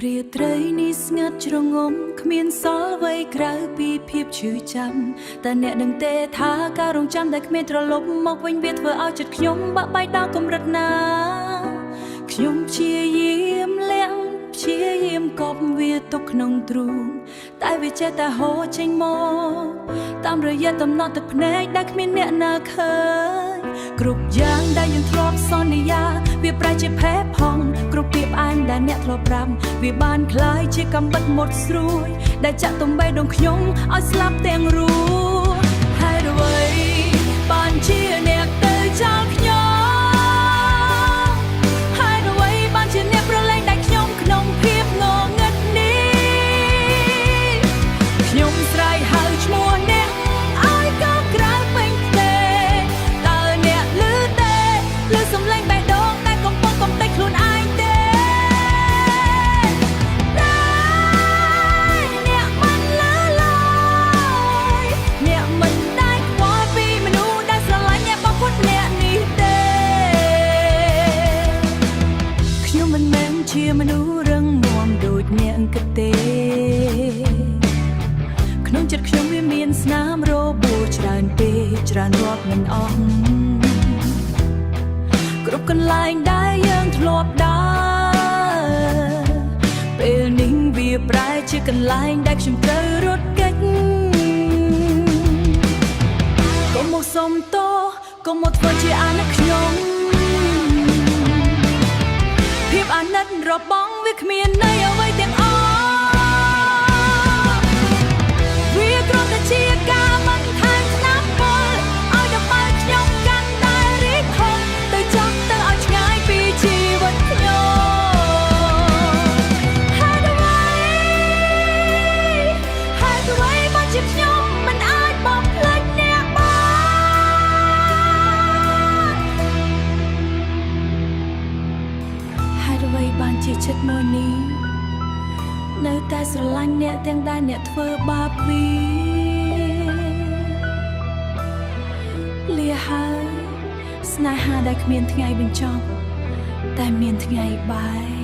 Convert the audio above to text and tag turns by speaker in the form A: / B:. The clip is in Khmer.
A: រាត្រីនេះស្ងាត់ជ្រងំគ្មានសល់អ្វីក្រៅពីភាពឈឺចាំតែអ្នកដឹងទេថាការរងចាំដែលគ្មានត្រឡប់មកវិញវាធ្វើឲ្យចិត្តខ្ញុំបាក់បែកដល់កម្រិតណាខ្ញុំព្យាយាមលាក់ព្យាយាមកប់វាទុកក្នុងទ្រូងតែវាចេះតែហូរចេញមកតាមរយៈដំណក់ទឹកភ្នែកដែលគ្មានអ្នកណាឃើញគ្រប់យ៉ាងដែលយើងធ្លាប់សន្យាវាប្រែជាផេះផង់គ្រប់ពាក្យផ្អែមដែលអ្នកធ្លាប់ប្រាប់វាបានคล้ายជាកំបិតមុតស្រួយដែលចាក់ទំបីដងខ្ញុំឲ្យស្លាប់ទាំងរួចហើយអ្វីបានជាអ្នកទៅចោលខ្ញុំហើយអ្វីបានជាអ្នកប្រឡែងតែខ្ញុំក្នុងភាពងងឹតនេះខ្ញុំស្រែកហៅឈ្មោះអ្នកឲ្យកោក្រៅពេញទេតើអ្នកឮទេឮសំឡេងបេះដូងដែលកំពុងកំទេចខ្លួនឯងទេអ្នកមិនលើឡើយអ្នកមិនដែលខ្វល់ពីមនុស្សដែលស្រឡាញ់អ្នកបំផុតអ្នកនេះទេខ្ញុំមិនមែនជាមនុស្សរឹងមាំដូចអ្នកគិតទេក្នុងចិត្តខ្ញុំវាមានស្នាមរបួសច្រើនពេកច្រើនរាប់មិនអស់គ្រប់កន្លែងដែលយើងធ្លាប់ដើរពេលនេះវាប្រែជាកន្លែងដែលខ្ញុំត្រូវរត់គេចកុំមកសុំទោសកុំមកធ្វើជាអាណិតខ្ញុំភាពអាណិតរបស់វាគ្មានន័យអ្វីទាំងអស់វាគ្រាន់តែជាការបន្ថែមថ្នាំពុលឲ្យដល់បើខ្ញុំកាន់តែរីកធំទៅចាប់ទៅឲ្យឆ្ងាយពីជីវិតខ្ញុំហើយអ្វីបានជាខ្ញុំមិនអាចបំភ្លេចអ្នកបានហើយអ្វីបានជាចិត្តមួយនេះនៅតែស្រឡាញ់អ្នកទាំងដែលអ្នកធ្វើបាបវាលាហើយស្នេហាដែលគ្មានថ្ងៃបញ្ចប់តែមានថ្ងៃបាយ